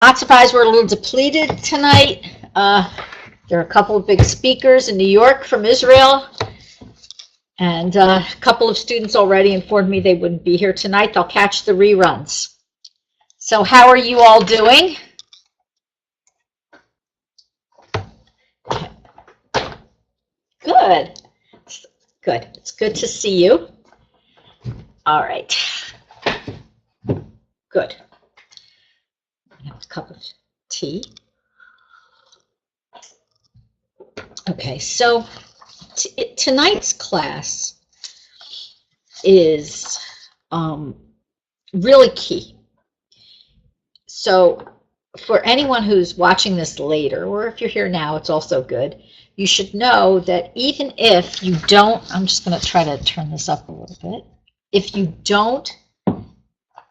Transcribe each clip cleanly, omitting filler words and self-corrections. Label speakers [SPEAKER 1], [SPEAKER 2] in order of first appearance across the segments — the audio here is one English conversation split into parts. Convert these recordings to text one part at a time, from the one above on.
[SPEAKER 1] Not surprised we're a little depleted tonight. There are a couple of big speakers in New York from Israel, and a couple of students already informed me they wouldn't be here tonight. They'll catch the reruns. So how are you all doing? Good. Good. It's good to see you. All right. Good. Have a cup of tea. Okay, so tonight's class is really key. So for anyone who's watching this later, or if you're here now, it's also good. You should know that even if you don't, I'm just going to try to turn this up a little bit. If you don't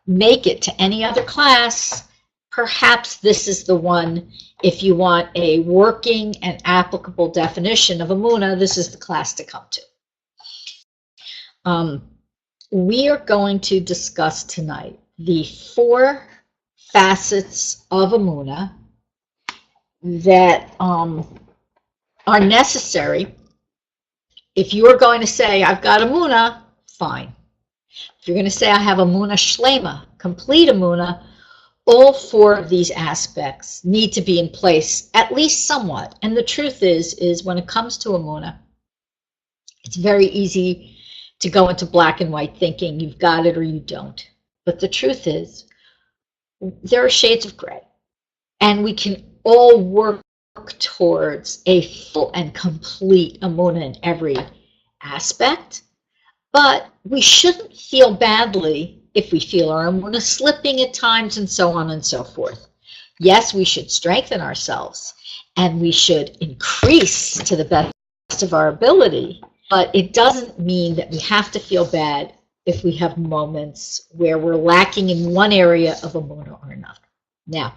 [SPEAKER 1] make it to any other class, perhaps this is the one. If you want a working and applicable definition of emunah, this is the class to come to. We are going to discuss tonight the 4 facets of emunah that are necessary. If you are going to say, I've got emunah, fine. If you're going to say, I have emunah shlema, complete emunah, all 4 of these aspects need to be in place, at least somewhat. And the truth is when it comes to emunah, it's very easy to go into black and white thinking you've got it or you don't. But the truth is, there are shades of gray. And we can all work towards a full and complete emunah in every aspect. But we shouldn't feel badly if we feel our emunah slipping at times and so on and so forth. Yes, we should strengthen ourselves and we should increase to the best of our ability, but it doesn't mean that we have to feel bad if we have moments where we're lacking in one area of emunah or another. Now,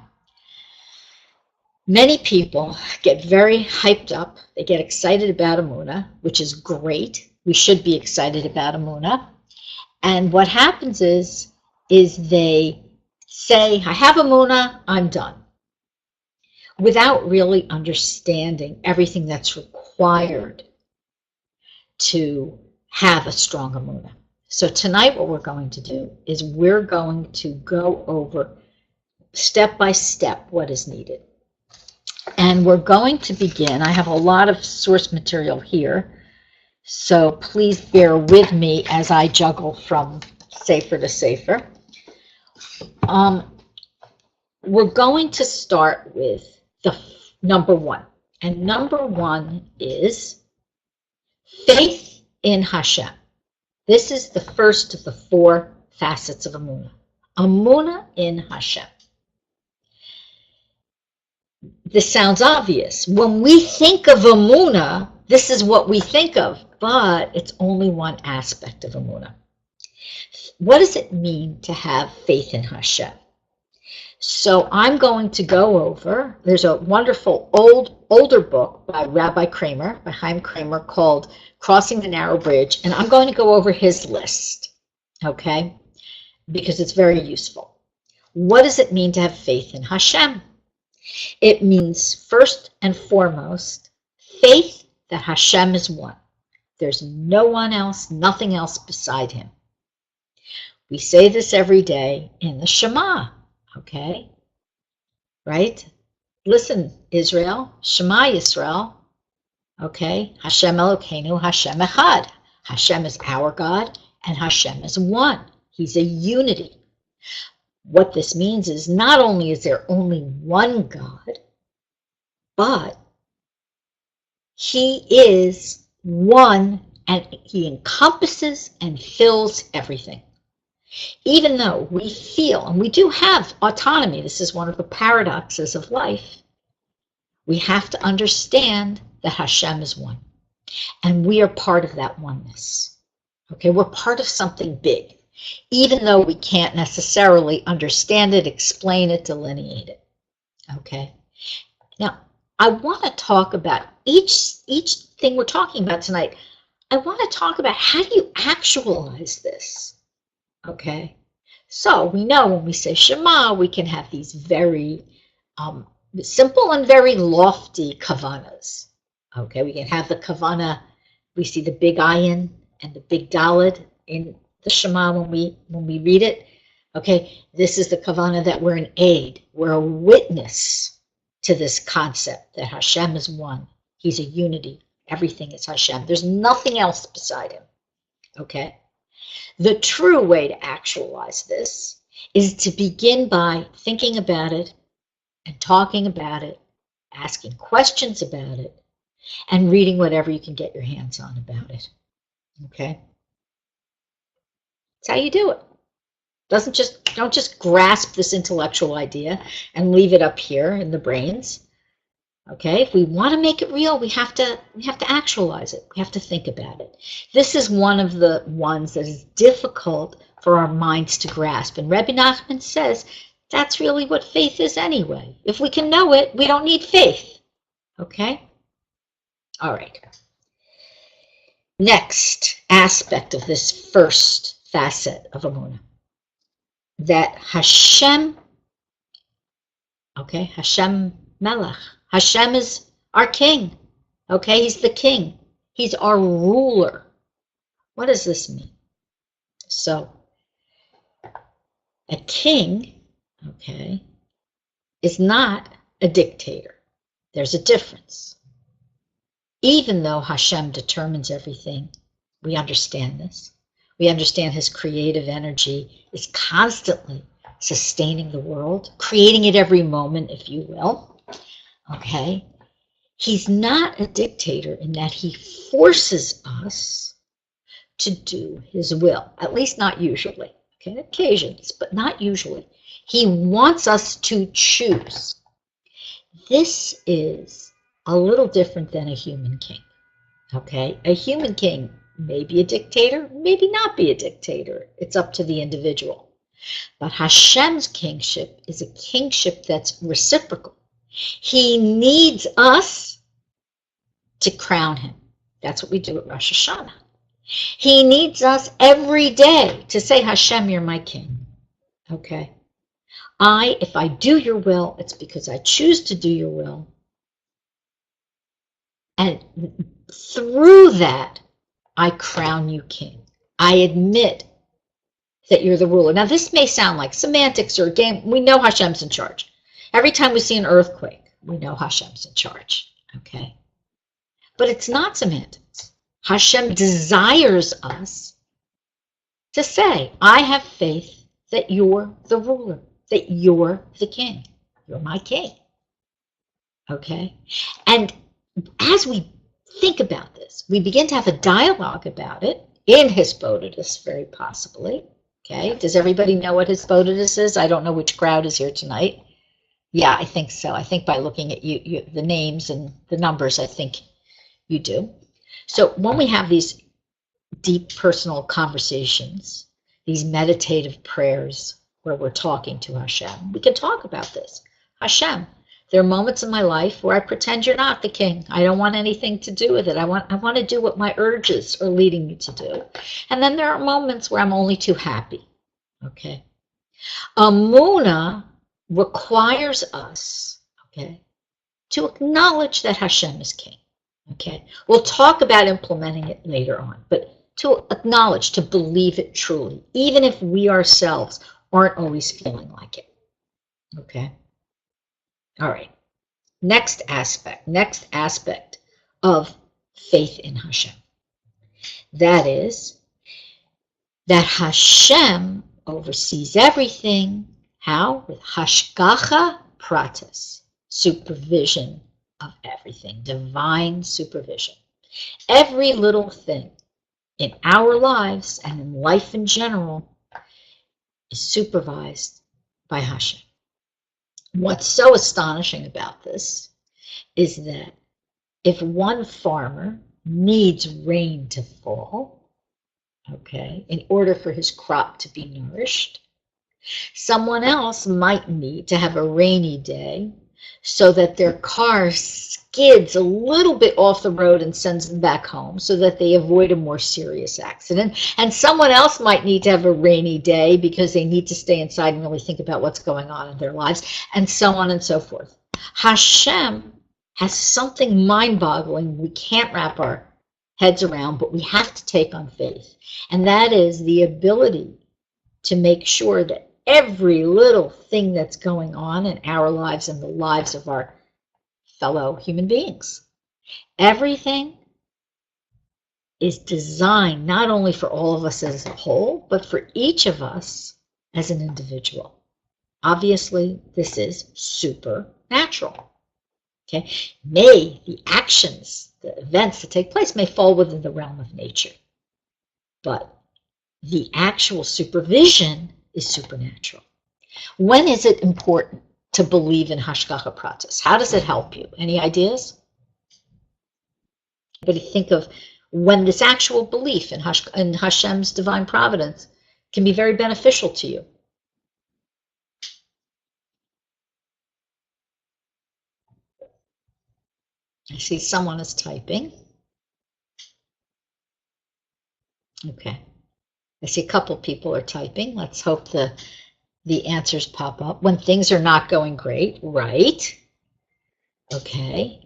[SPEAKER 1] many people get very hyped up. They get excited about emunah, which is great. We should be excited about emunah. And what happens is they say, I have emunah, I'm done, without really understanding everything that's required to have a strong emunah. So tonight what we're going to do is we're going to go over step by step what is needed. And we're going to begin. I have a lot of source material here, so please bear with me as I juggle from safer to safer. We're going to start with the number 1. And number 1 is faith in Hashem. This is the first of the 4 facets of emunah. Emunah in Hashem. This sounds obvious. When we think of emunah, this is what we think of, but it's only one aspect of emunah. What does it mean to have faith in Hashem? So I'm going to go over, there's a wonderful older book by Rabbi Kramer, by Chaim Kramer, called Crossing the Narrow Bridge, and I'm going to go over his list, okay, because it's very useful. What does it mean to have faith in Hashem? It means, first and foremost, faith that Hashem is one. There's no one else, nothing else beside him. We say this every day in the Shema, okay? Right? Listen, Israel, Shema Yisrael, okay? Hashem Elokeinu, Hashem Echad. Hashem is our God, and Hashem is one. He's a unity. What this means is not only is there only one God, but he is one and he encompasses and fills everything. Even though we feel, and we do have autonomy, this is one of the paradoxes of life, we have to understand that Hashem is one. And we are part of that oneness. Okay, we're part of something big, even though we can't necessarily understand it, explain it, delineate it. Okay, now I want to talk about each thing we're talking about tonight. I want to talk about how do you actualize this. Okay, so we know when we say Shema, we can have these very simple and very lofty kavanas. Okay, we can have the kavana. We see the big ayin and the big daled in the Shema when we read it. Okay, this is the kavana that we're an aid. We're a witness to this concept that Hashem is one. He's a unity. Everything is Hashem. There's nothing else beside him. Okay? The true way to actualize this is to begin by thinking about it and talking about it, asking questions about it, and reading whatever you can get your hands on about it. Okay? That's how you do it. Don't just grasp this intellectual idea and leave it up here in the brains. Okay? If we want to make it real, we have to actualize it. We have to think about it. This is one of the ones that is difficult for our minds to grasp. And Rebbe Nachman says that's really what faith is anyway. If we can know it, we don't need faith. Okay? All right. Next aspect of this first facet of emunah. That Hashem, okay, Hashem Melech. Hashem is our king. Okay, he's the king. He's our ruler. What does this mean? So, a king, okay, is not a dictator. There's a difference. Even though Hashem determines everything, we understand this. We understand his creative energy is constantly sustaining the world, creating it every moment, if you will. Okay? He's not a dictator in that he forces us to do his will, at least not usually. Okay, occasions, but not usually. He wants us to choose. This is a little different than a human king. Okay? A human king may be a dictator, maybe not be a dictator. It's up to the individual. But Hashem's kingship is a kingship that's reciprocal. He needs us to crown him. That's what we do at Rosh Hashanah. He needs us every day to say, Hashem, you're my king. Okay? If I do your will, it's because I choose to do your will. And through that, I crown you king. I admit that you're the ruler. Now, this may sound like semantics or a game. We know Hashem's in charge. Every time we see an earthquake, we know Hashem's in charge. Okay? But it's not semantics. Hashem desires us to say, I have faith that you're the ruler, that you're the king. You're my king. Okay? And as we think about this, we begin to have a dialogue about it in Hisbodedus, very possibly. Okay? Does everybody know what Hisbodedus is? I don't know which crowd is here tonight. Yeah, I think so. I think by looking at you the names and the numbers, I think you do. So when we have these deep personal conversations, these meditative prayers where we're talking to Hashem, we can talk about this. Hashem, there are moments in my life where I pretend you're not the king. I don't want anything to do with it. I want to do what my urges are leading me to do. And then there are moments where I'm only too happy. Okay? Emunah requires us, okay, to acknowledge that Hashem is king. Okay? We'll talk about implementing it later on, but to acknowledge, to believe it truly, even if we ourselves aren't always feeling like it. Okay? All right. Next aspect of faith in Hashem. That is that Hashem oversees everything. How? With hashgacha pratis, supervision of everything, divine supervision. Every little thing in our lives and in life in general is supervised by Hashem. What's so astonishing about this is that if one farmer needs rain to fall, okay, in order for his crop to be nourished, someone else might need to have a rainy day so that their car skids a little bit off the road and sends them back home so that they avoid a more serious accident. And someone else might need to have a rainy day because they need to stay inside and really think about what's going on in their lives, and so on and so forth. Hashem has something mind-boggling we can't wrap our heads around, but we have to take on faith. And that is the ability to make sure that every little thing that's going on in our lives and the lives of our fellow human beings, everything is designed not only for all of us as a whole, but for each of us as an individual. Obviously, this is supernatural. Okay? May the actions, the events that take place may fall within the realm of nature, but the actual supervision is supernatural. When is it important to believe in Hashgacha Pratis? How does it help you? Any ideas? But think of when this actual belief in Hashem's divine providence can be very beneficial to you. I see someone is typing. Okay. I see a couple people are typing. Let's hope the answers pop up. When things are not going great, right? Okay.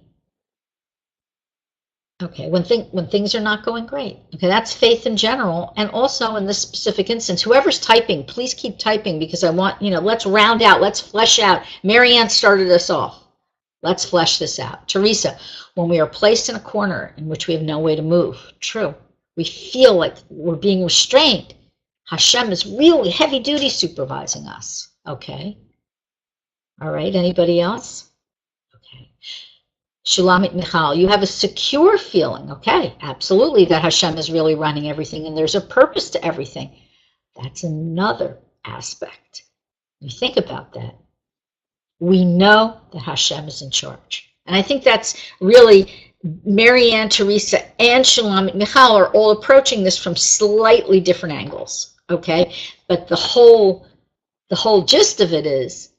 [SPEAKER 1] Okay, when things are not going great. Okay, that's faith in general. And also in this specific instance, whoever's typing, please keep typing, because I want, let's round out, let's flesh out. Marianne started us off. Let's flesh this out. Teresa, when we are placed in a corner in which we have no way to move, true. We feel like we're being restrained. Hashem is really heavy duty supervising us. Okay. All right, anybody else? Okay. Shulamit Michal, you have a secure feeling, okay, absolutely, that Hashem is really running everything and there's a purpose to everything. That's another aspect. You think about that. We know that Hashem is in charge. And I think that's really, Marianne, Teresa, and Shulamit Michal are all approaching this from slightly different angles, okay? But the whole gist of it is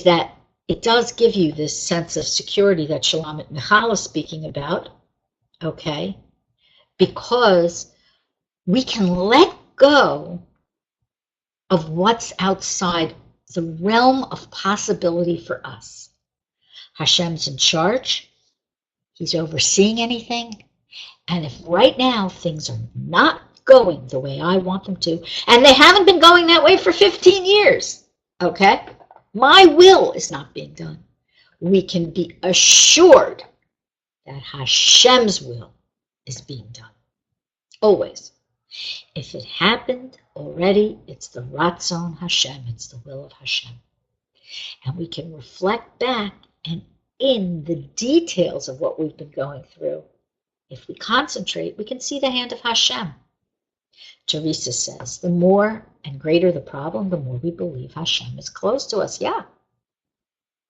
[SPEAKER 1] that it does give you this sense of security that Shulamit Michal is speaking about, okay? Because we can let go of what's outside the realm of possibility for us. Hashem's in charge. He's overseeing anything. And if right now things are not going the way I want them to, and they haven't been going that way for 15 years, okay? My will is not being done. We can be assured that Hashem's will is being done. Always. If it happened already, it's the Ratzon Hashem, it's the will of Hashem. And we can reflect back, and in the details of what we've been going through, if we concentrate, we can see the hand of Hashem. Teresa says, the more and greater the problem, the more we believe Hashem is close to us. Yeah.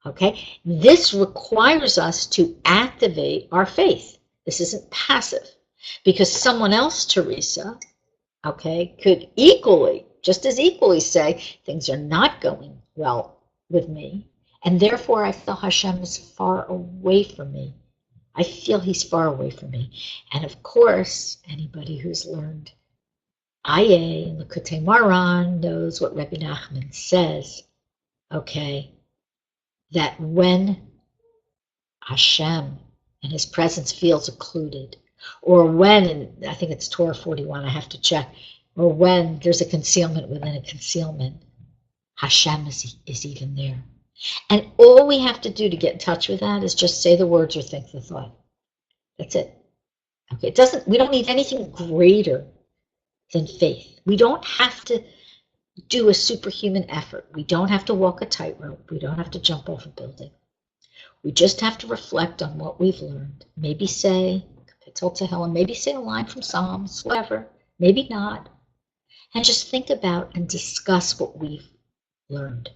[SPEAKER 1] Okay. This requires us to activate our faith. This isn't passive, because someone else, Teresa, okay, could equally, just as equally say, things are not going well with me, and therefore I feel Hashem is far away from me. I feel he's far away from me. And of course, anybody who's learned Aye and L'Kutei Moharan knows what Rebbe Nachman says, okay, that when Hashem and his presence feels occluded, or when, and I think it's Torah 41, I have to check, or when there's a concealment within a concealment, Hashem is even there. And all we have to do to get in touch with that is just say the words or think the thought. That's it. Okay, we don't need anything greater than faith. We don't have to do a superhuman effort. We don't have to walk a tightrope. We don't have to jump off a building. We just have to reflect on what we've learned. Maybe say Kapitel Tehillim, maybe say a line from Psalms, whatever, maybe not. And just think about and discuss what we've learned.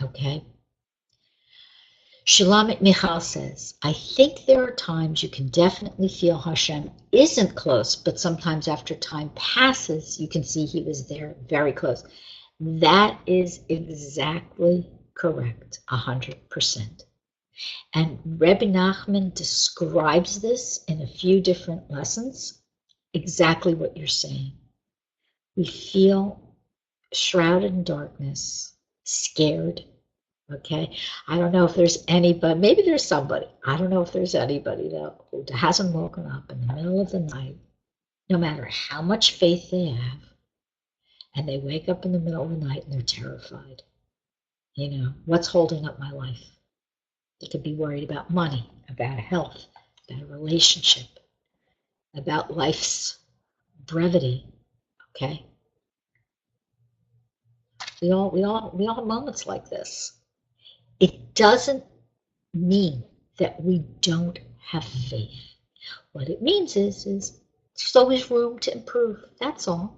[SPEAKER 1] Okay? Shulamit Michal says, I think there are times you can definitely feel Hashem isn't close, but sometimes after time passes, you can see he was there very close. That is exactly correct, 100%. And Rebbe Nachman describes this in a few different lessons, exactly what you're saying. We feel shrouded in darkness, scared, Okay, I don't know if there's anybody, maybe there's somebody, I don't know if there's anybody though who hasn't woken up in the middle of the night, no matter how much faith they have, and they wake up in the middle of the night and they're terrified. You know, what's holding up my life? They could be worried about money, about health, about a relationship, about life's brevity. Okay, we all have moments like this. It doesn't mean that we don't have faith. What it means is there's always room to improve. That's all.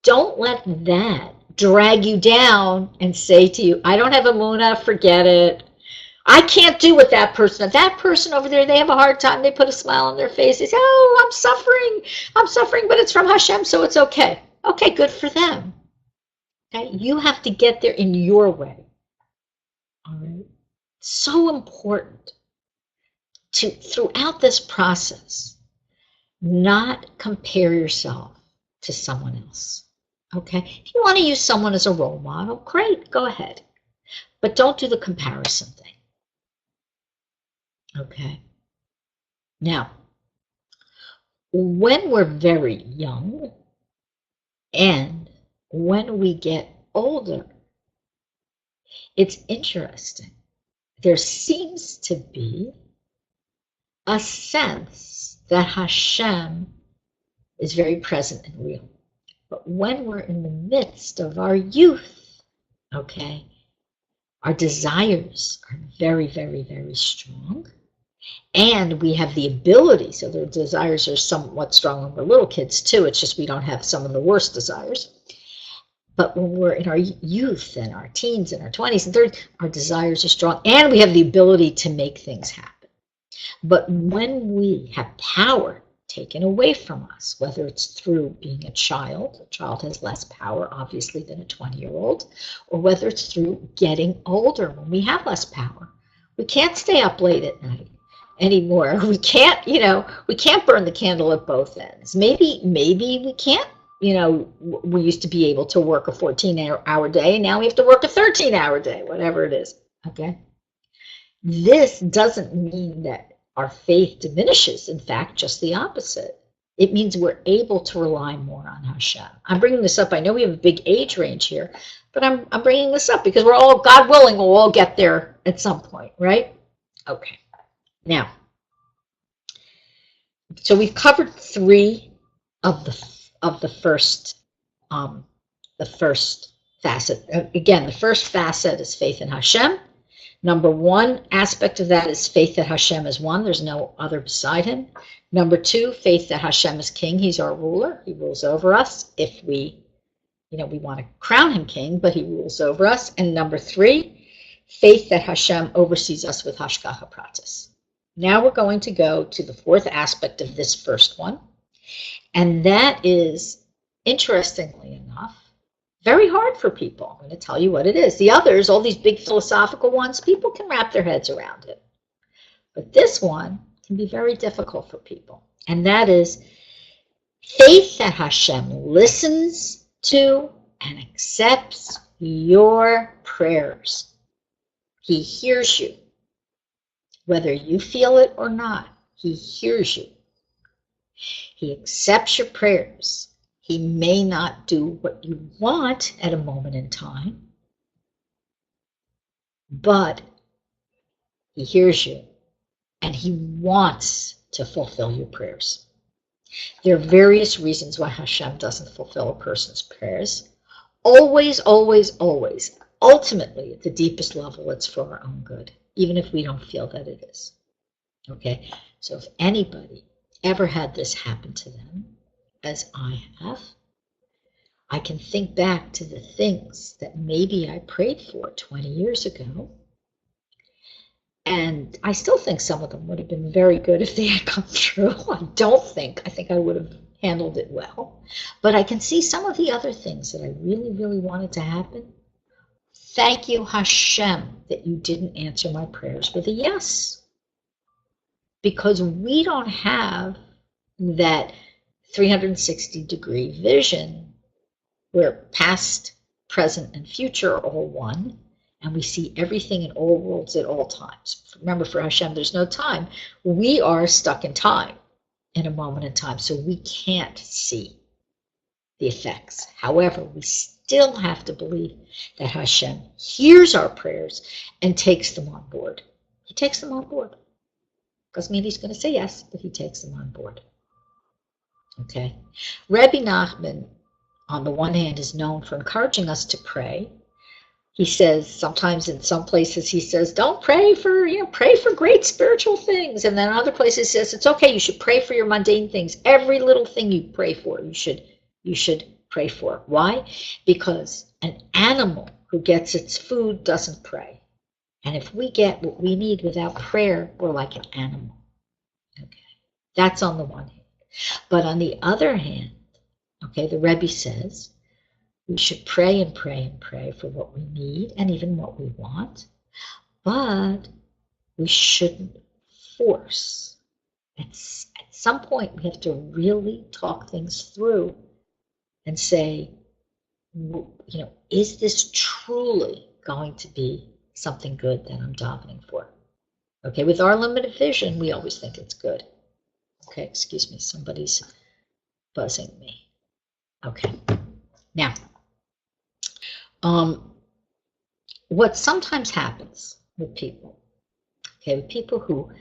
[SPEAKER 1] Don't let that drag you down and say to you, I don't have emunah, forget it. I can't do what that person over there, they have a hard time, they put a smile on their face, they say, oh, I'm suffering, but it's from Hashem, so it's okay. Okay, good for them. Okay, you have to get there in your way. All right. So important to, throughout this process, not compare yourself to someone else. Okay? If you want to use someone as a role model, great, go ahead. But don't do the comparison thing. Okay? Now, when we're very young and when we get older, it's interesting. There seems to be a sense that Hashem is very present and real. But when we're in the midst of our youth, okay, our desires are very, very, very strong. And we have the ability, so their desires are somewhat strong when we're little kids too. It's just we don't have some of the worst desires. But when we're in our youth and our teens and our 20s and 30s, our desires are strong and we have the ability to make things happen. But when we have power taken away from us, whether it's through being a child has less power obviously than a 20-year-old, or whether it's through getting older when we have less power. We can't stay up late at night anymore. We can't, we can't burn the candle at both ends. Maybe we can't. We used to be able to work a 14-hour day, and now we have to work a 13-hour day, whatever it is, okay? This doesn't mean that our faith diminishes. In fact, just the opposite. It means we're able to rely more on Hashem. I'm bringing this up. I know we have a big age range here, but I'm bringing this up because we're all, God willing, we'll all get there at some point, right? Okay. Now, so we've covered three of the first facet. Again, the first facet is faith in Hashem. Number one aspect of that is faith that Hashem is one. There's no other beside him. Number two, faith that Hashem is king. He's our ruler. He rules over us. If we want to crown him king, but he rules over us. And number three, faith that Hashem oversees us with hashgacha pratis. Now we're going to go to the fourth aspect of this first one. And that is, interestingly enough, very hard for people. I'm going to tell you what it is. The others, all these big philosophical ones, people can wrap their heads around it. But this one can be very difficult for people. And that is faith that Hashem listens to and accepts your prayers. He hears you. Whether you feel it or not, he hears you. He accepts your prayers. He may not do what you want at a moment in time, but he hears you and he wants to fulfill your prayers. There are various reasons why Hashem doesn't fulfill a person's prayers. Always, always, always. Ultimately, at the deepest level, it's for our own good, even if we don't feel that it is. Okay? So if anybody ever had this happen to them, as I have, I can think back to the things that maybe I prayed for 20 years ago, and I still think some of them would have been very good if they had come true. I think I would have handled it well. But I can see some of the other things that I really, really wanted to happen. Thank you, Hashem, that you didn't answer my prayers with a yes. Because we don't have that 360-degree vision where past, present, and future are all one, and we see everything in all worlds at all times. Remember, for Hashem, there's no time. We are stuck in time, in a moment in time, so we can't see the effects. However, we still have to believe that Hashem hears our prayers and takes them on board. He takes them on board. Doesn't mean he's going to say yes, but he takes them on board. Okay? Rabbi Nachman, on the one hand, is known for encouraging us to pray. He says, sometimes in some places, he says, don't pray for, pray for great spiritual things. And then in other places, he says, it's okay, you should pray for your mundane things. Every little thing you pray for, you should pray for. Why? Because an animal who gets its food doesn't pray. And if we get what we need without prayer, we're like an animal. Okay, that's on the one hand. But on the other hand, okay, the Rebbe says, we should pray and pray and pray for what we need and even what we want, but we shouldn't force. At some point, we have to really talk things through and say, is this truly going to be something good that I'm davening for? Okay, with our limited vision, we always think it's good. Okay, excuse me, somebody's buzzing me. Okay, now, what sometimes happens with people, okay, with people who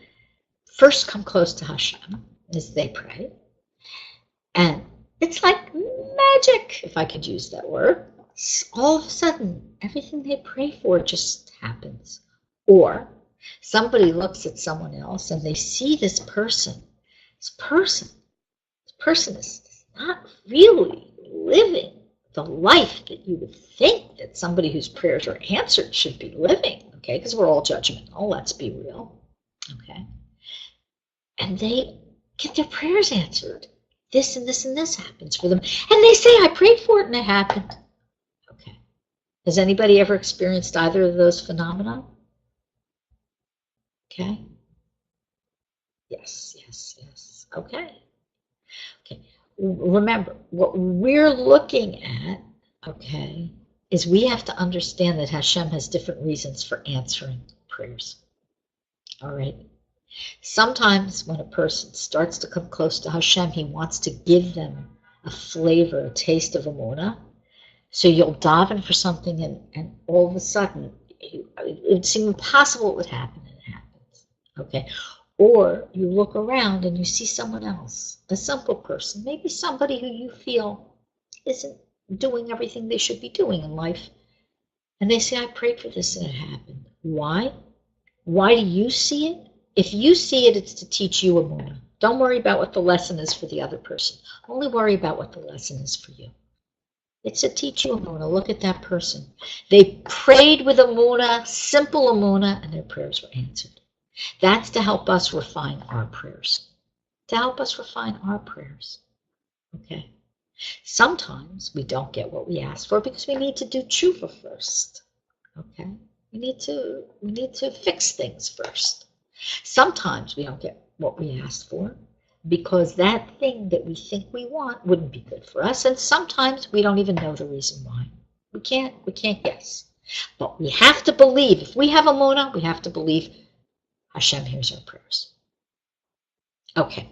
[SPEAKER 1] first come close to Hashem, is they pray, and it's like magic, if I could use that word. All of a sudden, everything they pray for just happens. Or somebody looks at someone else and they see this person is not really living the life that you would think that somebody whose prayers are answered should be living, okay? Because we're all judgmental, let's be real, okay? And they get their prayers answered. This and this and this happens for them. And they say, I prayed for it and it happened. Okay. Has anybody ever experienced either of those phenomena? Okay. Yes. Okay. Remember, what we're looking at, okay, is we have to understand that Hashem has different reasons for answering prayers. All right? Sometimes when a person starts to come close to Hashem, he wants to give them a flavor, a taste of emunah. So you'll daven for something and all of a sudden, it would seem impossible it would happen and it happens. Okay? Or you look around and you see someone else, a simple person, maybe somebody who you feel isn't doing everything they should be doing in life. And they say, I prayed for this and it happened. Why? Why do you see it? If you see it, it's to teach you emunah. Don't worry about what the lesson is for the other person. Only worry about what the lesson is for you. It's to teach you emunah. Look at that person. They prayed with emunah, simple emunah, and their prayers were answered. That's to help us refine our prayers. To help us refine our prayers. Okay? Sometimes we don't get what we ask for because we need to do tshuva first. Okay? We need to fix things first. Sometimes we don't get what we asked for because that thing that we think we want wouldn't be good for us, and sometimes we don't even know the reason why. We can't guess. But we have to believe. If we have emunah, we have to believe Hashem hears our prayers. Okay,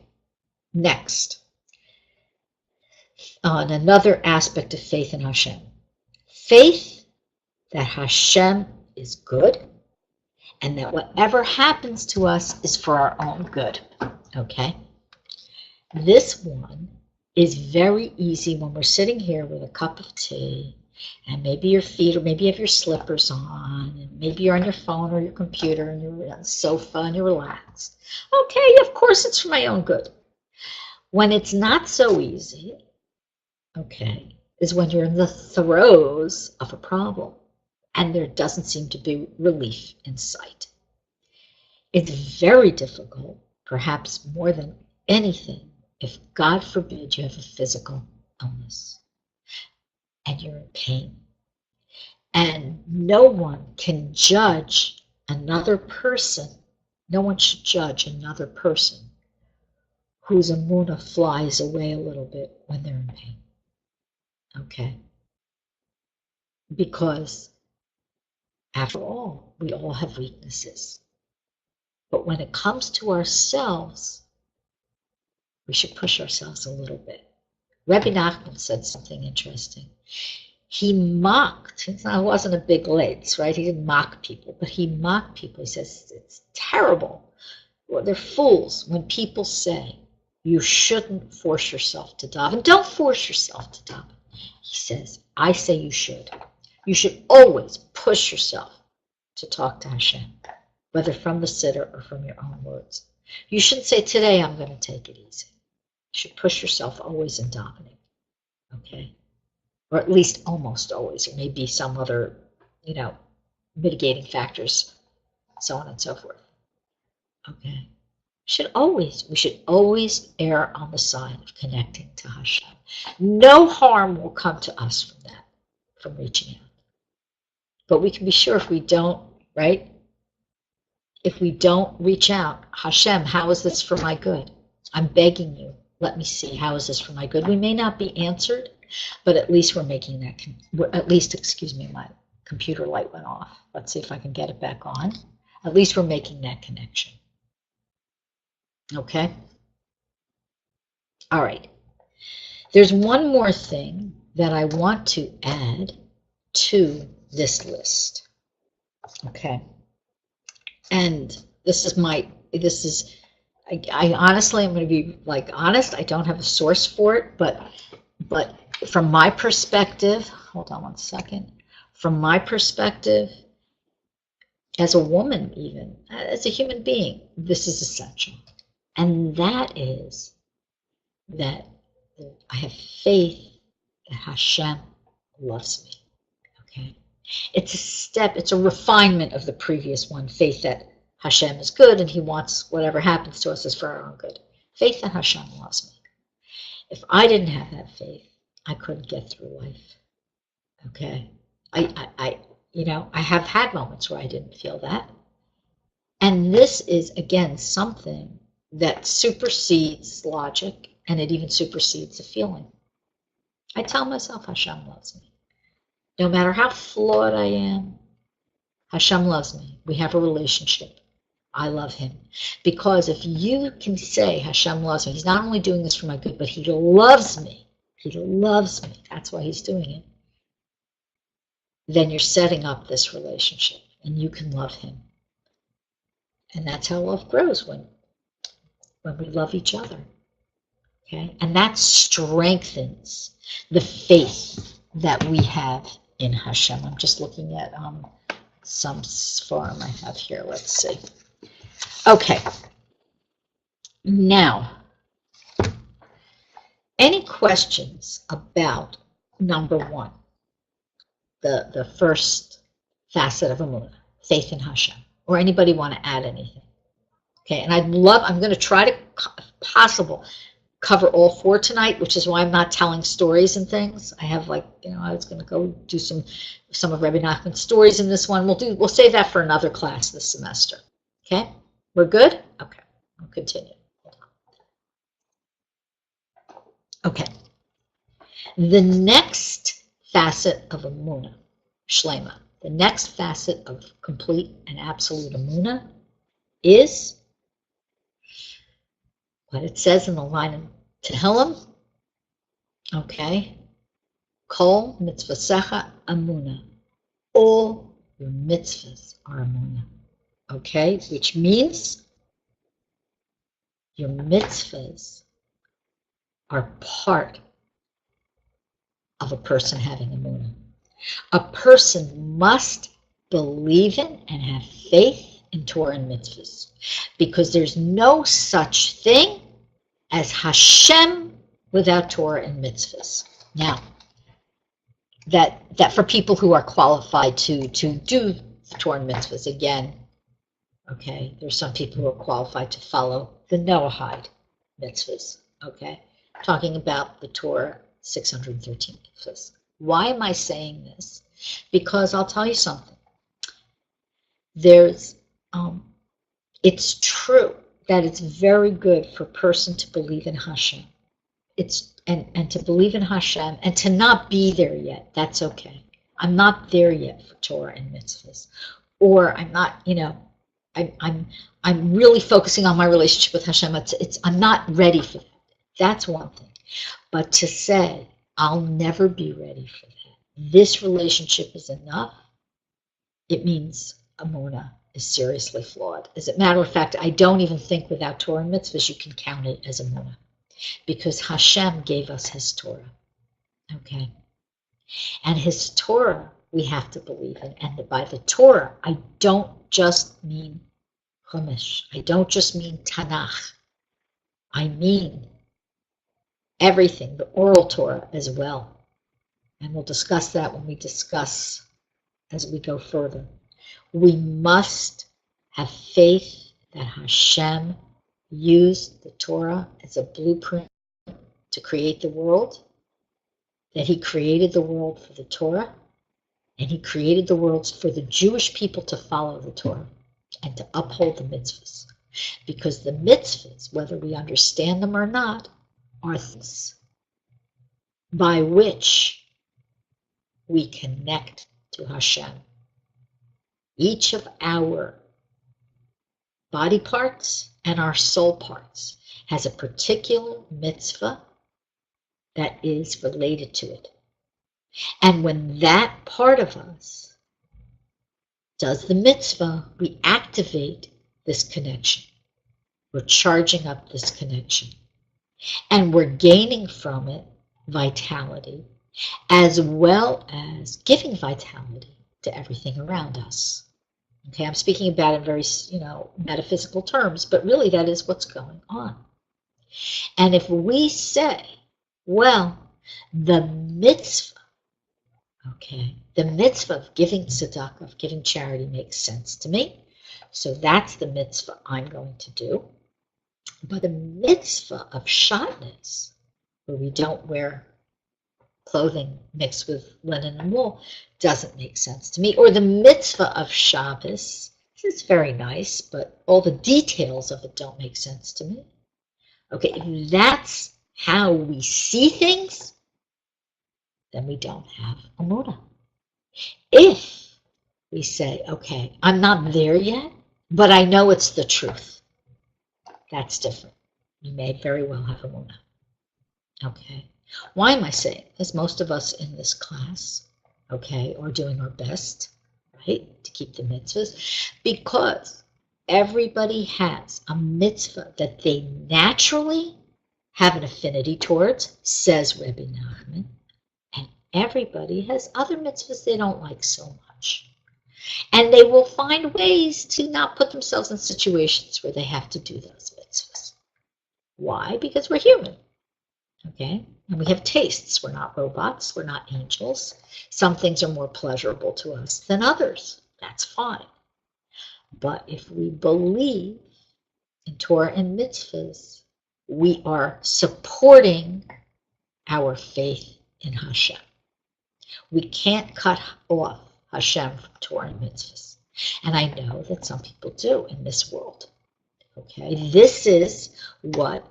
[SPEAKER 1] next. On another aspect of faith in Hashem. Faith that Hashem is good and that whatever happens to us is for our own good. Okay? This one is very easy when we're sitting here with a cup of tea and maybe your feet, or maybe you have your slippers on, and maybe you're on your phone or your computer and you're on the sofa and you're relaxed. Okay, of course it's for my own good. When it's not so easy, okay, is when you're in the throes of a problem and there doesn't seem to be relief in sight. It's very difficult, perhaps more than anything, if God forbid you have a physical illness and you're in pain. And no one can judge another person. No one should judge another person whose emunah flies away a little bit when they're in pain. Okay? Because After all, we all have weaknesses. But when it comes to ourselves, we should push ourselves a little bit. Rebbe Nachman said something interesting. He mocked, it wasn't a big Litz, right? He didn't mock people, but he mocked people. He says, it's terrible. Well, they're fools when people say, you shouldn't force yourself to daven. Don't force yourself to daven. He says, I say you should. You should always push yourself to talk to Hashem, whether from the sitter or from your own words. You shouldn't say, today I'm going to take it easy. You should push yourself always in davening, okay? Or at least almost always. There may be some other, mitigating factors, so on and so forth. Okay. We should always err on the side of connecting to Hashem. No harm will come to us from that, from reaching out. But we can be sure if we don't, right? If we don't reach out, Hashem, how is this for my good? I'm begging you, let me see, how is this for my good? We may not be answered, but at least we're making that, my computer light went off. Let's see if I can get it back on. At least we're making that connection. Okay? All right. There's one more thing that I want to add to this list. Okay? And I honestly, I'm going to be honest, I don't have a source for it, but from my perspective, hold on one second. From my perspective, as a woman even, as a human being, this is essential. And that is that I have faith that Hashem loves me, okay? It's a step, it's a refinement of the previous one, faith that Hashem is good and he wants whatever happens to us is for our own good. Faith that Hashem loves me. If I didn't have that faith, I couldn't get through life, okay? I have had moments where I didn't feel that. And this is, again, something that supersedes logic, and it even supersedes a feeling. I tell myself Hashem loves me. No matter how flawed I am, Hashem loves me. We have a relationship. I love him. Because if you can say Hashem loves me, he's not only doing this for my good, but he loves me. He loves me. That's why he's doing it. Then you're setting up this relationship, and you can love him. And that's how love grows, when we love each other. Okay? And that strengthens the faith that we have in Hashem. I'm just looking at some form I have here. Let's see. Okay. Now, any questions about number one, the first facet of emunah, faith in Hashem? Or anybody want to add anything? Okay, and I'm going to try to, if possible, cover all four tonight, which is why I'm not telling stories and things. I have I was going to go do some of Rebbe Nachman's stories in this one. We'll save that for another class this semester. Okay, we're good? Okay, I'll continue. Hold on. Okay, the next facet of emunah, shlema, the next facet of complete and absolute emunah is what it says in the line in Tehillim, okay? Kol mitzvasecha emunah. All your mitzvahs are emunah, okay? Which means your mitzvahs are part of a person having emunah. A person must believe in and have faith in Torah and mitzvahs, because there's no such thing as Hashem without Torah and mitzvahs. Now, that for people who are qualified to do Torah and mitzvahs, again, okay, there's some people who are qualified to follow the Noahide mitzvahs, okay, talking about the Torah 613 mitzvahs. Why am I saying this? Because I'll tell you something. It's true that it's very good for a person to believe in Hashem. And to believe in Hashem and to not be there yet. That's okay. I'm not there yet for Torah and mitzvahs. Or I'm not, I'm really focusing on my relationship with Hashem. I'm not ready for that. That's one thing. But to say, I'll never be ready for that. This relationship is enough. It means emunah is seriously flawed. As a matter of fact, I don't even think without Torah and mitzvahs you can count it as emunah, because Hashem gave us His Torah, okay? And His Torah we have to believe in. And by the Torah, I don't just mean Chumash. I don't just mean Tanakh. I mean everything, the oral Torah as well. And we'll discuss that when we discuss as we go further. We must have faith that Hashem used the Torah as a blueprint to create the world, that He created the world for the Torah, and He created the world for the Jewish people to follow the Torah and to uphold the mitzvahs. Because the mitzvahs, whether we understand them or not, are things by which we connect to Hashem. Each of our body parts and our soul parts has a particular mitzvah that is related to it. And when that part of us does the mitzvah, we activate this connection. We're charging up this connection. And we're gaining from it vitality, as well as giving vitality to everything around us. Okay, I'm speaking about it in very, metaphysical terms, but really that is what's going on. And if we say, well, the mitzvah, the mitzvah of giving tzedakah, of giving charity makes sense to me, so that's the mitzvah I'm going to do. But the mitzvah of shatnez, where we don't wear clothing mixed with linen and wool, doesn't make sense to me. Or the mitzvah of Shabbos, it's very nice, but all the details of it don't make sense to me. Okay, if that's how we see things, then we don't have emunah. If we say, okay, I'm not there yet, but I know it's the truth, that's different. You may very well have emunah. Okay. Why am I saying? As most of us in this class, are doing our best, right, to keep the mitzvahs, because everybody has a mitzvah that they naturally have an affinity towards, says Rebbe Nachman, and everybody has other mitzvahs they don't like so much. And they will find ways to not put themselves in situations where they have to do those mitzvahs. Why? Because we're human. Okay? And we have tastes. We're not robots. We're not angels. Some things are more pleasurable to us than others. That's fine. But if we believe in Torah and mitzvahs, we are supporting our faith in Hashem. We can't cut off Hashem from Torah and mitzvahs. And I know that some people do in this world. Okay? This is what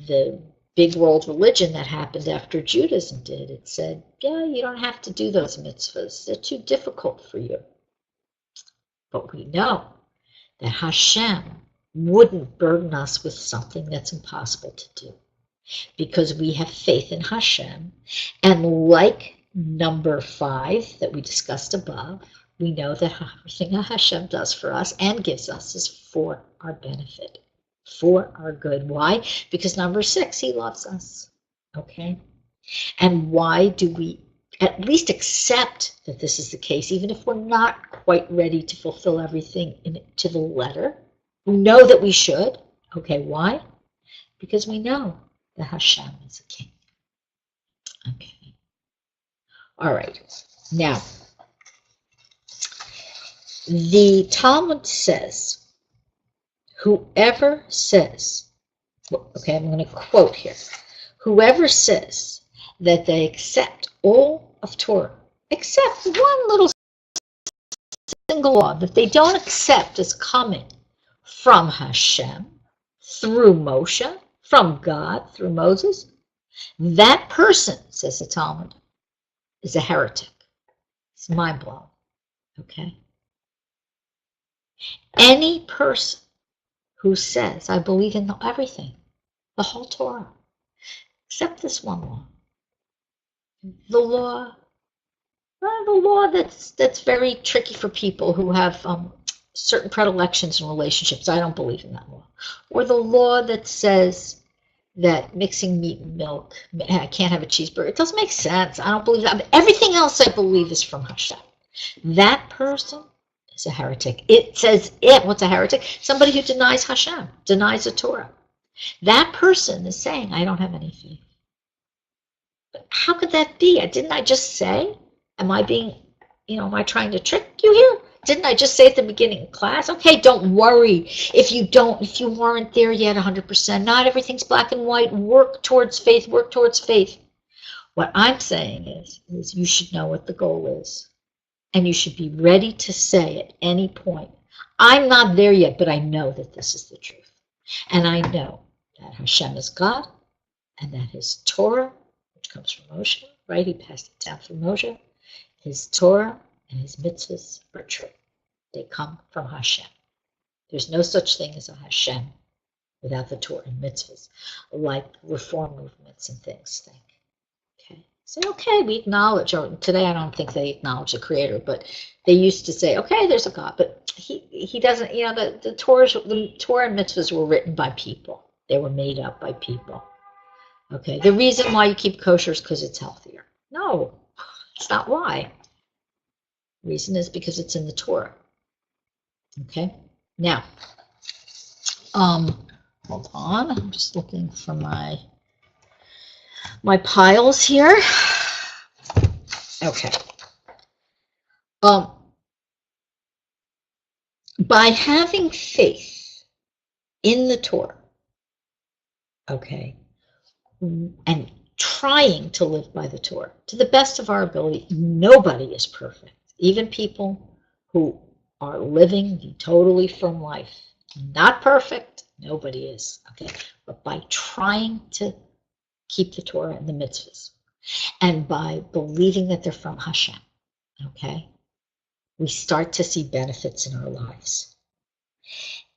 [SPEAKER 1] the big world religion that happened after Judaism did. It said, yeah, you don't have to do those mitzvahs. They're too difficult for you. But we know that Hashem wouldn't burden us with something that's impossible to do, because we have faith in Hashem. And like number 5 that we discussed above, we know that everything that Hashem does for us and gives us is for our benefit, for our good. Why? Because number 6, He loves us. Okay? And why do we at least accept that this is the case, even if we're not quite ready to fulfill everything to the letter? We know that we should. Okay, why? Because we know that Hashem is a king. Okay. All right. Now, the Talmud says, whoever says, okay, I'm going to quote here, whoever says that they accept all of Torah, except one little single law that they don't accept as coming from Hashem, through Moshe, from God, through Moses, that person, says the Talmud, is a heretic. It's mind-blowing, okay? Any person who says, I believe in everything, the whole Torah, except this one law, the law that's very tricky for people who have certain predilections in relationships. I don't believe in that law. Or the law that says that mixing meat and milk, I can't have a cheeseburger. It doesn't make sense. I don't believe that. But everything else I believe is from Hashem. That person is a heretic. It says what's a heretic? Somebody who denies Hashem, denies the Torah. That person is saying, I don't have any faith. But how could that be? Didn't I just say? Am I being, am I trying to trick you here? Didn't I just say at the beginning of class? Okay, don't worry if you weren't there yet 100%. Not everything's black and white. Work towards faith, work towards faith. What I'm saying is you should know what the goal is. And you should be ready to say at any point, I'm not there yet, but I know that this is the truth. And I know that Hashem is God, and that his Torah, which comes from Moshe, right? He passed it down from Moshe. His Torah and his mitzvahs are true. They come from Hashem. There's no such thing as a Hashem without the Torah and mitzvahs, like reform movements and things think. Okay, say, okay, we acknowledge, or today I don't think they acknowledge the Creator, but they used to say, okay, there's a God, but he doesn't, the Torah and mitzvahs were written by people. They were made up by people. Okay, the reason why you keep kosher is because it's healthier. No, it's not why. The reason is because it's in the Torah. Okay, now, hold on, I'm just looking for my piles here. Okay. By having faith in the Torah, okay, and trying to live by the Torah to the best of our ability. Nobody is perfect. Even people who are living totally from life, not perfect. Nobody is. Okay, but by trying to keep the Torah and the mitzvahs, and by believing that they're from Hashem, okay, we start to see benefits in our lives.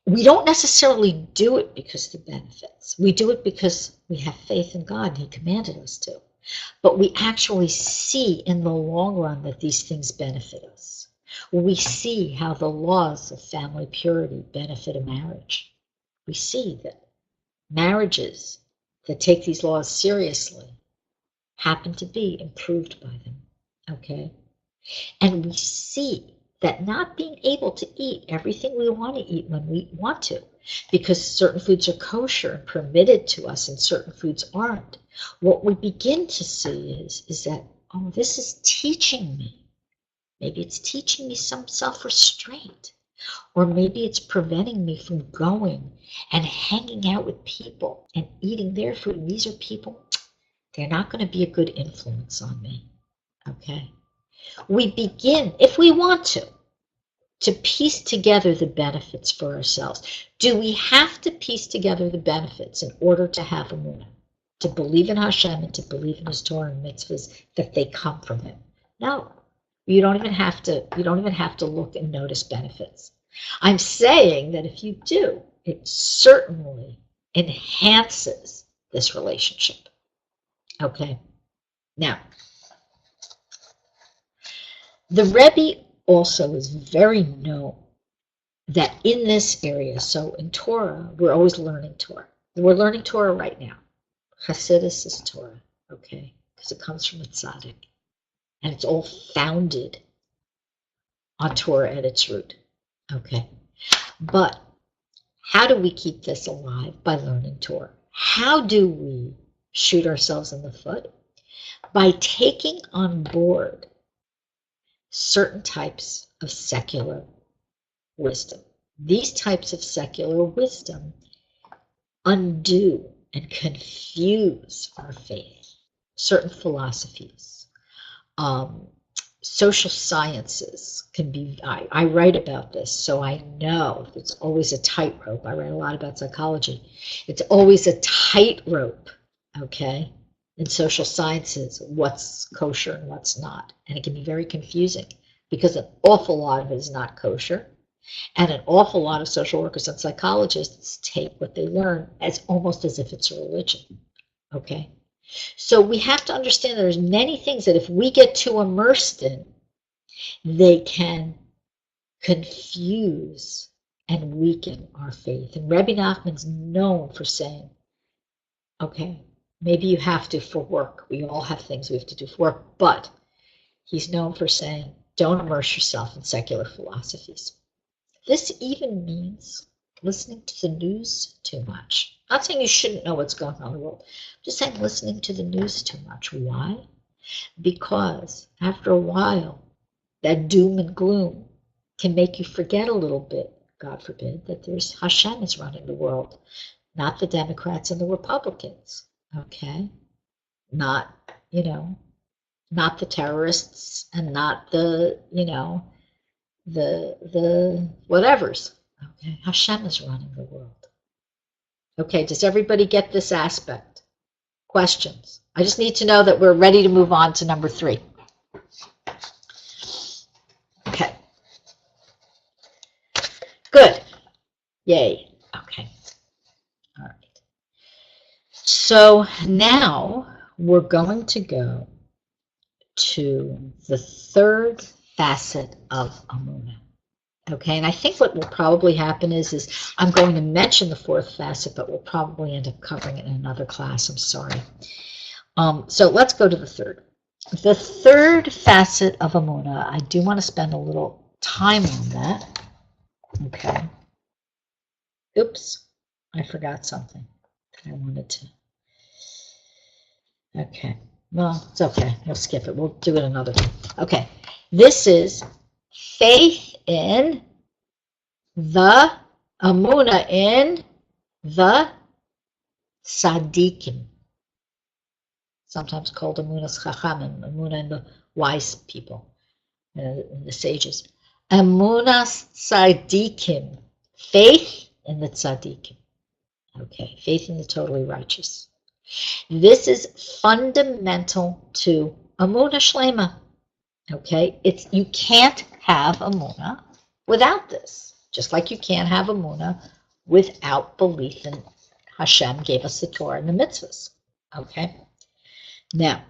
[SPEAKER 1] We don't necessarily do it because of the benefits. We do it because we have faith in God and he commanded us to. But we actually see in the long run that these things benefit us. We see how the laws of family purity benefit a marriage. We see that marriages that take these laws seriously happen to be improved by them, okay? And we see that not being able to eat everything we want to eat when we want to, because certain foods are kosher and permitted to us and certain foods aren't, what we begin to see is that, oh, this is teaching me. Maybe it's teaching me some self-restraint, or maybe it's preventing me from going and hanging out with people and eating their food. And these are people, they're not going to be a good influence on me, okay? We begin, if we want to piece together the benefits for ourselves. Do we have to piece together the benefits in order to have emunah, to believe in Hashem and to believe in his Torah and mitzvahs, that they come from him? No, you don't even have to look and notice benefits. I'm saying that if you do, it certainly enhances this relationship. Okay, now, the Rebbe also is very known that in this area, so in Torah, we're always learning Torah. We're learning Torah right now. Hasidus is Torah, okay, because it comes from a tzaddik. And it's all founded on Torah at its root, okay? But how do we keep this alive? By learning Torah. How do we shoot ourselves in the foot? By taking on board certain types of secular wisdom. These types of secular wisdom undo and confuse our faith. Certain philosophies, social sciences can be, I write about this, so I know it's always a tightrope. I write a lot about psychology. It's always a tightrope, okay? in social sciences what's kosher and what's not. And it can be very confusing because an awful lot of it is not kosher. And an awful lot of social workers and psychologists take what they learn as almost as if it's a religion. Okay? So we have to understand there's many things that if we get too immersed in, they can confuse and weaken our faith. And Rebbe Nachman's known for saying, okay, maybe you have to for work. We all have things we have to do for work, but he's known for saying, don't immerse yourself in secular philosophies. This even means listening to the news too much. I'm not saying you shouldn't know what's going on in the world. I'm just saying listening to the news too much. Why? Because after a while, that doom and gloom can make you forget a little bit, God forbid, that there's Hashem is running the world, not the Democrats and the Republicans, okay? Not, not the terrorists and not the, the whatevers. Okay, Hashem is running the world. Okay, does everybody get this aspect? Questions? I just need to know that we're ready to move on to number 3. Okay. Good. Yay. Okay. All right. So now we're going to go to the third facet of emunah. Okay, and I think what will probably happen is I'm going to mention the fourth facet, but we'll probably end up covering it in another class. I'm sorry. So let's go to the third. The third facet of emunah, I do want to spend a little time on that. Okay. Oops, I forgot something that I wanted to. Okay, well, it's okay. We'll skip it. We'll do it another time. Okay, this is faith in the emunah in the tzaddikim, sometimes called emunah's chachamim, emunah in the wise people, the sages. Emunah's tzaddikim, faith in the tzaddikim. Okay, faith in the totally righteous. This is fundamental to emunah shlema. Okay, you can't have emunah without this, just like you can't have emunah without belief in Hashem gave us the Torah and the mitzvahs. Okay, now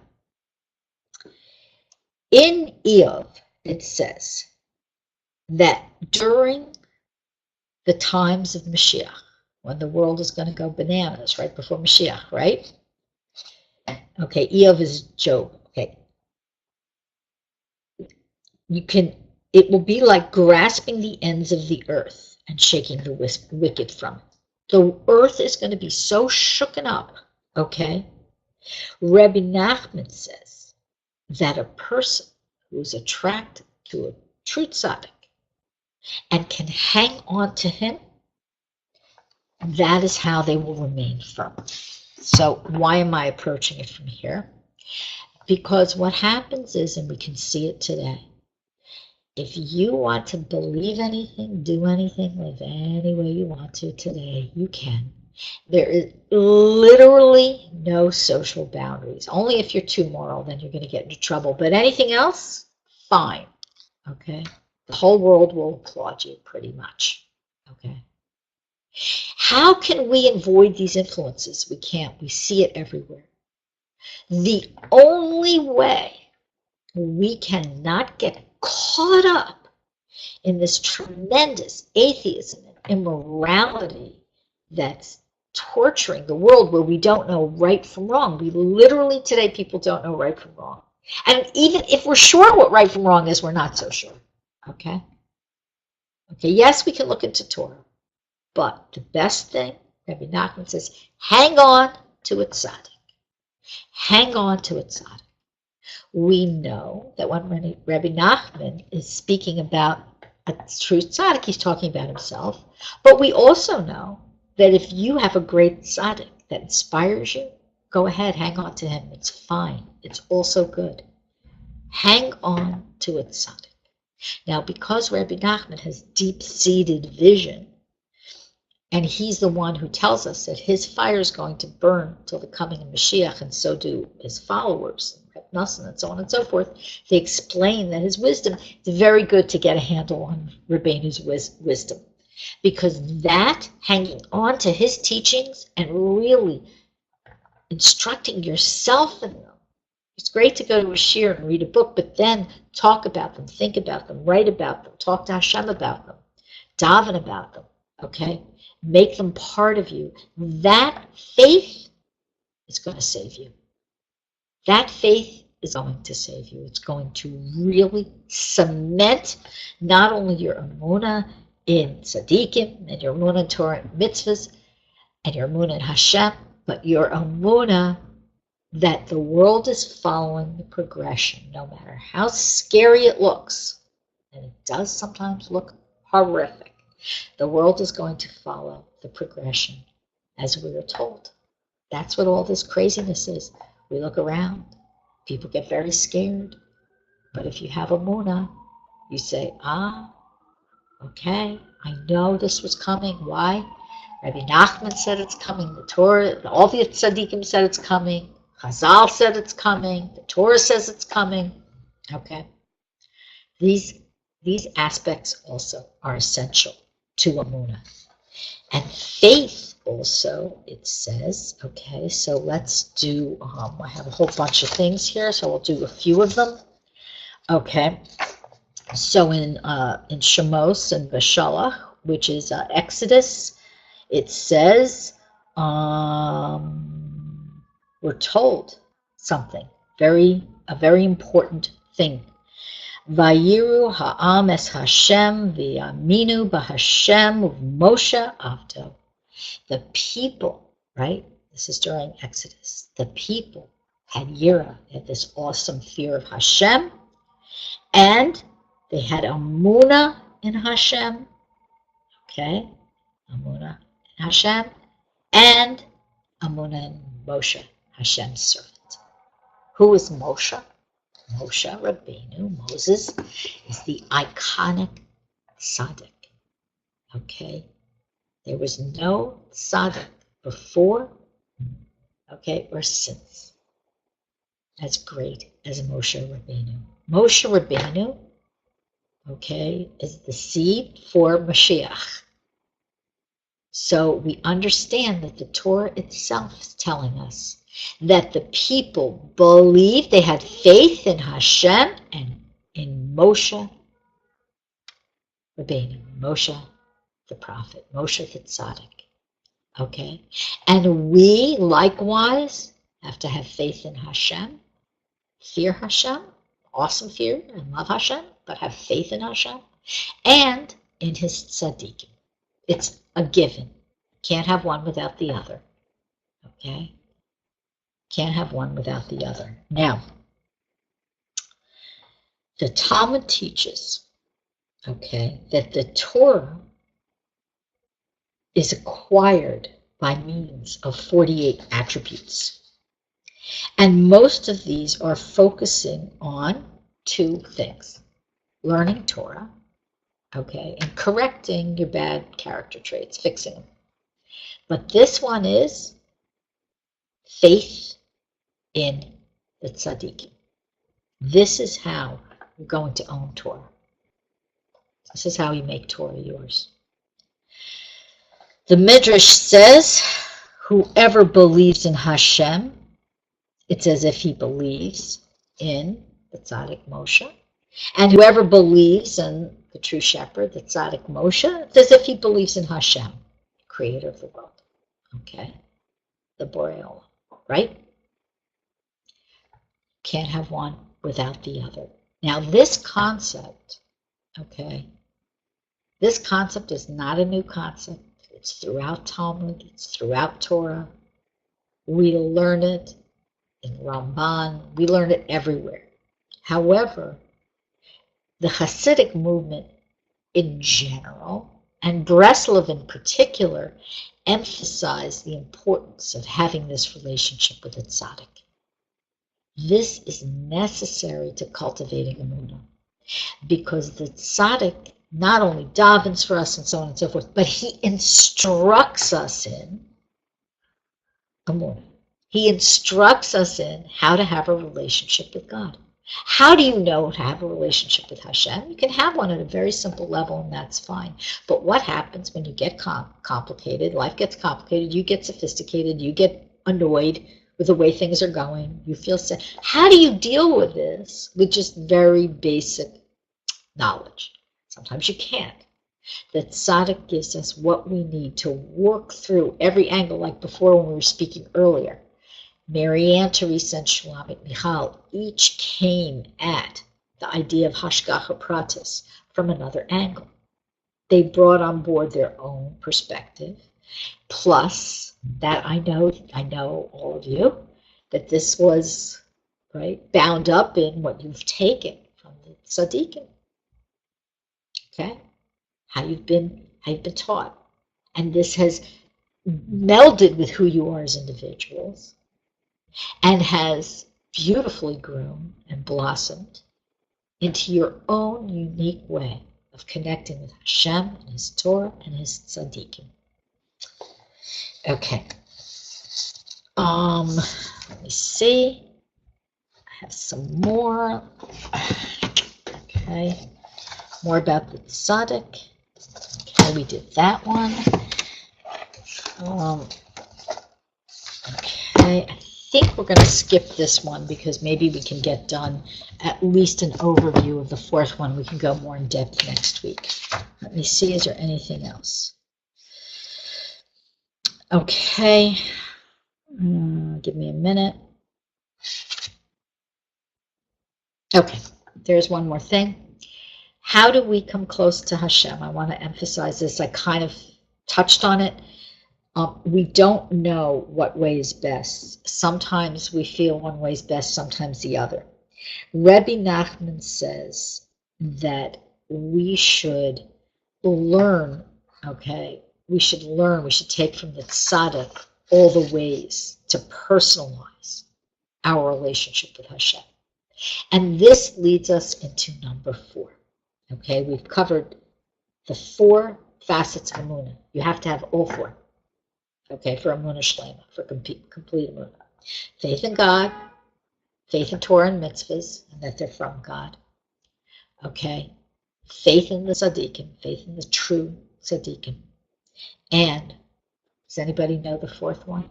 [SPEAKER 1] in Eov it says that during the times of Mashiach, when the world is going to go bananas, right before Mashiach, right? Okay, Eov is Job. Okay, it will be like grasping the ends of the earth and shaking the wicked from it. The earth is going to be so shooken up, okay? Rebbe Nachman says that a person who's attracted to a true tzaddik and can hang on to him, that is how they will remain firm. So why am I approaching it from here? Because what happens is, and we can see it today, if you want to believe anything, do anything, live any way you want to today, you can. There is literally no social boundaries. Only if you're too moral, then you're going to get into trouble. But anything else, fine. Okay? The whole world will applaud you pretty much. Okay? How can we avoid these influences? We can't. We see it everywhere. The only way we cannot get caught up in this tremendous atheism and immorality that's torturing the world, where we don't know right from wrong. We literally, today, people don't know right from wrong. And even if we're sure what right from wrong is, we're not so sure. Okay? Okay, yes, we can look into Torah. But the best thing, Rabbi Nachman says, hang on to a tzaddik. Hang on to a tzaddik. We know that when Rabbi Nachman is speaking about a true tzaddik, he's talking about himself. But we also know that if you have a great tzaddik that inspires you, go ahead, hang on to him. It's fine. It's also good. Hang on to a tzaddik. Now, because Rabbi Nachman has deep-seated vision, And he's the one who tells us that his fire is going to burn till the coming of Mashiach, and so do his followers, and so on and so forth. They explain that his wisdom is very good to get a handle on Rabbeinu's wisdom. Because that, hanging on to his teachings and really instructing yourself in them, it's great to go to a shir and read a book, but then talk about them, think about them, write about them, talk to Hashem about them, daven about them, okay? Make them part of you. That faith is going to save you. That faith is going to save you. It's going to really cement not only your emunah in tzaddikim, and your emunah in Torah and mitzvahs, and your emunah in Hashem, but your emunah that the world is following the progression, no matter how scary it looks, and it does sometimes look horrific. The world is going to follow the progression as we are told. That's what all this craziness is. We look around, people get very scared, but if you have emunah, you say, okay, I know this was coming. Why? Rabbi Nachman said it's coming. The Torah, all the tzaddikim said it's coming. Chazal said it's coming. The Torah says it's coming. Okay? These aspects also are essential to emunah. And faith also, it says, okay, so let's do, I have a whole bunch of things here, so we'll do a few of them. Okay, so in Shemos and Beshalach, which is Exodus, it says, we're told something, a very important thing. Vayiru ha'am es Hashem v'yaminu b'Hashem u'Moshe avdo. The people, right? This is during Exodus. The people had yira, they had this awesome fear of Hashem, and they had emunah in Hashem. Okay, emunah in Hashem, and emunah in Moshe, Hashem's servant. Who is Moshe? Moshe Rabbeinu, Moses, is the iconic tzaddik. Okay? There was no tzaddik before, okay, or since as great as Moshe Rabbeinu. Moshe Rabbeinu, okay, is the seed for Mashiach. So we understand that the Torah itself is telling us that the people believed, they had faith in Hashem and in Moshe Rabbeinu, Moshe the prophet, Moshe the tzaddik. Okay? And we likewise have to have faith in Hashem, fear Hashem, awesome fear and love Hashem, but have faith in Hashem, and in his tzaddikim. It's a given. Can't have one without the other. Okay? Can't have one without the other. Now, the Talmud teaches, okay, that the Torah is acquired by means of 48 attributes. And most of these are focusing on two things. Learning Torah, okay, and correcting your bad character traits, fixing them. But this one is faith in the tzaddikim. This is how you're going to own Torah. This is how you make Torah yours. The Midrash says, whoever believes in Hashem, it's as if he believes in the tzaddik Moshe. And whoever believes in the true shepherd, the tzaddik Moshe, it's as if he believes in Hashem, creator of the world. Okay? The Borei Olam, right? Can't have one without the other. Now this concept, okay, this concept is not a new concept. It's throughout Talmud, it's throughout Torah. We learn it in Ramban, we learn it everywhere. However, the Hasidic movement in general, and Breslov in particular, emphasize the importance of having this relationship with the tzaddik. This is necessary to cultivating emunah, because the tzaddik not only davens for us and so on and so forth, but he instructs us in emunah. He instructs us in how to have a relationship with God. How do you know to have a relationship with Hashem? You can have one at a very simple level, and that's fine. But what happens when you get complicated? Life gets complicated. You get sophisticated. You get annoyed with the way things are going. You feel sad. How do you deal with this with just very basic knowledge? Sometimes you can't. The tzaddik gives us what we need to work through every angle, like before when we were speaking earlier. Mary Ann, Teresa, and Shulamit Michal each came at the idea of hashgacha pratis from another angle. They brought on board their own perspective, plus that I know all of you, that this was bound up in what you've taken from the tzaddikim. Okay, how you've been taught, and this has melded with who you are as individuals, and has beautifully grown and blossomed into your own unique way of connecting with Hashem and His Torah and His tzaddikim. Okay. Let me see. I have some more. Okay. More about the tzaddik. Okay, we did that one. Okay, I think we're going to skip this one because maybe we can get done at least an overview of the fourth one. We can go more in depth next week. Let me see, is there anything else? Okay, give me a minute. Okay, there's one more thing. How do we come close to Hashem? I want to emphasize this. I kind of touched on it. We don't know what way is best. Sometimes we feel one way is best, sometimes the other. Rebbe Nachman says that we should learn, we should take from the tzaddik all the ways to personalize our relationship with Hashem. And this leads us into number 4. Okay, we've covered the 4 facets of emunah. You have to have all 4. Okay, for emunah shlema, for complete emunah. Faith in God, faith in Torah and mitzvahs, and that they're from God. Okay, faith in the tzaddikim, faith in the true tzaddikim. And does anybody know the 4th one?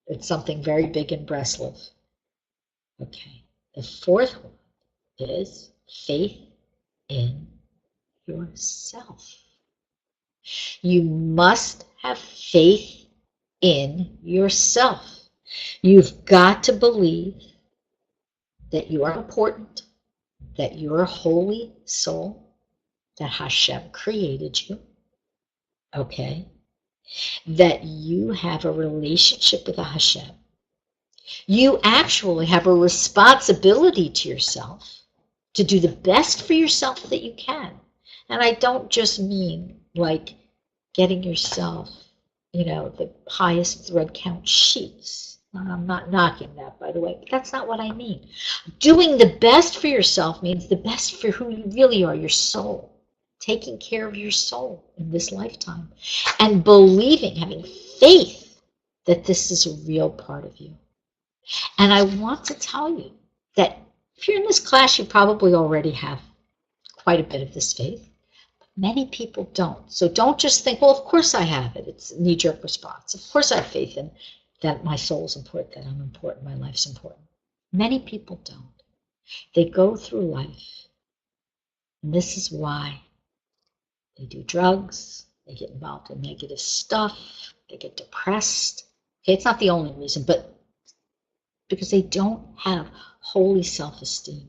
[SPEAKER 1] It's something very big in Breslov. Okay, the 4th one is faith in yourself. You must have faith in yourself. You've got to believe that you are important, that you're a holy soul, that Hashem created you, okay? That you have a relationship with Hashem. You actually have a responsibility to yourself to do the best for yourself that you can. And I don't just mean like getting yourself, the highest thread count sheets. I'm not knocking that, by the way, but that's not what I mean. Doing the best for yourself means the best for who you really are, your soul. Taking care of your soul in this lifetime. And believing, having faith that this is a real part of you. And I want to tell you that if you're in this class, you probably already have quite a bit of this faith. Many people don't. So don't just think, well, of course I have it. It's a knee-jerk response. Of course I have faith in that my soul's important, that I'm important, my life's important. Many people don't. They go through life, and this is why they do drugs, they get involved in negative stuff, they get depressed. Okay, it's not the only reason, but because they don't have holy self-esteem.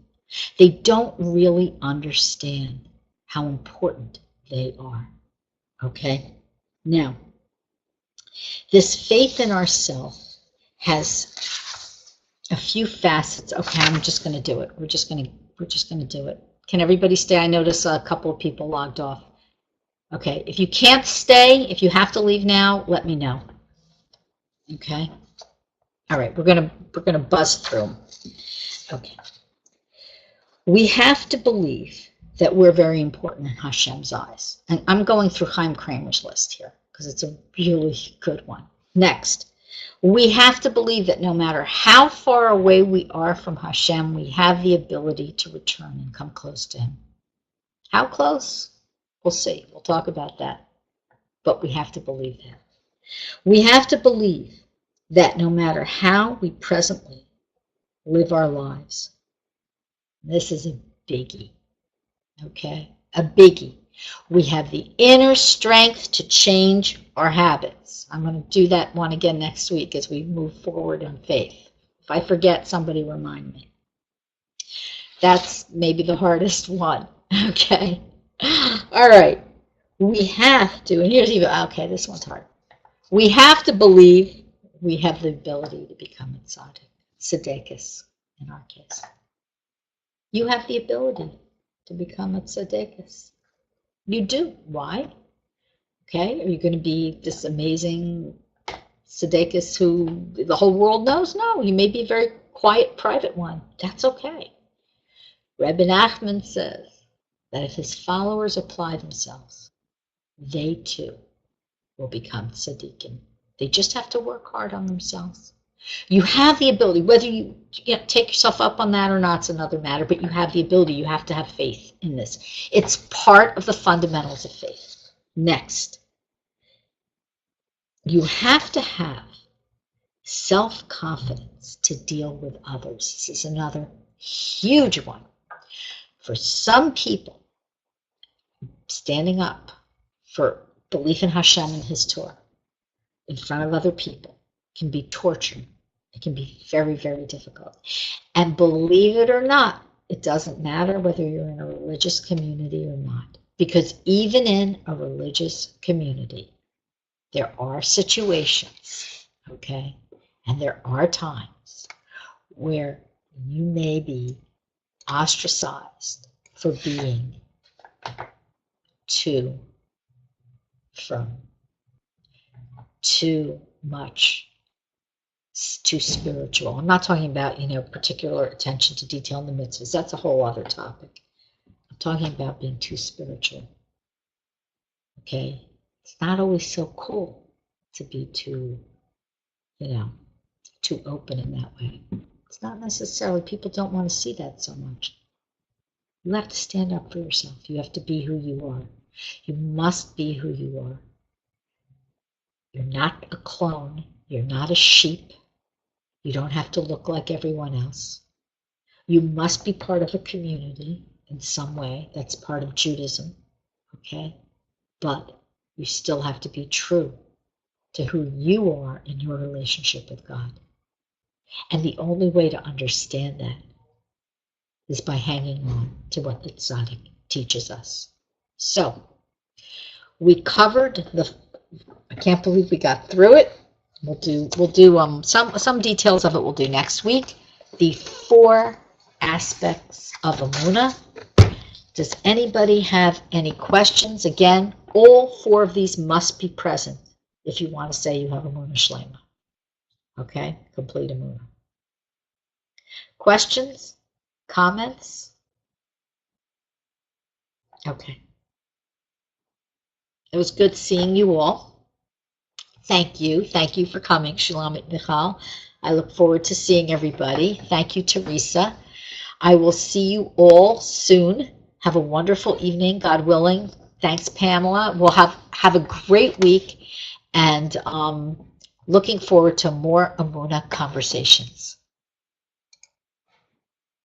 [SPEAKER 1] They don't really understand how important they are. Okay? Now, this faith in ourselves has a few facets. Okay, I'm just going to do it. We're just going to do it. Can everybody stay? I notice a couple of people logged off. Okay, if you can't stay, if you have to leave now, let me know. Okay? All right, we're gonna buzz through them. Okay. We have to believe that we're very important in Hashem's eyes. And I'm going through Chaim Kramer's list here because it's a really good one. Next, we have to believe that no matter how far away we are from Hashem, we have the ability to return and come close to Him. How close? We'll see. We'll talk about that. But we have to believe that. We have to believe that no matter how we presently live our lives, this is a biggie, okay? A biggie. We have the inner strength to change our habits. I'm going to do that one again next week as we move forward in faith. If I forget, somebody remind me. That's maybe the hardest one, okay? All right. We have to, and here's even, okay, this one's hard. We have to believe we have the ability to become a tzaddik, tzedekis in our case. You have the ability to become a tzedekis. You do. Why? Okay, are you going to be this amazing tzedekis who the whole world knows? No, you may be a very quiet, private one. That's okay. Rebbe Nachman says that if his followers apply themselves, they too will become tzaddikim. They just have to work hard on themselves. You have the ability, whether you take yourself up on that or not, it's another matter, but you have the ability. You have to have faith in this. It's part of the fundamentals of faith. Next, you have to have self-confidence to deal with others. This is another huge one. For some people, standing up for belief in Hashem and His Torah in front of other people can be torturing. It can be very, very difficult. And believe it or not, it doesn't matter whether you're in a religious community or not. Because even in a religious community, there are situations, okay, and there are times where you may be ostracized for being too much, too spiritual. I'm not talking about, particular attention to detail in the mitzvahs. That's a whole other topic. I'm talking about being too spiritual. Okay? It's not always so cool to be too open in that way. It's not necessarily, people don't want to see that so much. You have to stand up for yourself. You have to be who you are. You must be who you are. You're not a clone. You're not a sheep. You don't have to look like everyone else. You must be part of a community in some way. That's part of Judaism, okay? But you still have to be true to who you are in your relationship with God. And the only way to understand that is by hanging on to what the tzaddik teaches us. So, we covered I can't believe we got through it. We'll do some details of it we'll do next week. The 4 aspects of emunah. Does anybody have any questions? Again, all 4 of these must be present if you want to say you have emunah shlema. Okay? Complete emunah. Questions? Comments? Okay. It was good seeing you all. Thank you. Thank you for coming, Shalom et Michal. I look forward to seeing everybody. Thank you, Teresa. I will see you all soon. Have a wonderful evening, God willing. Thanks, Pamela. We'll have a great week, and looking forward to more emunah conversations.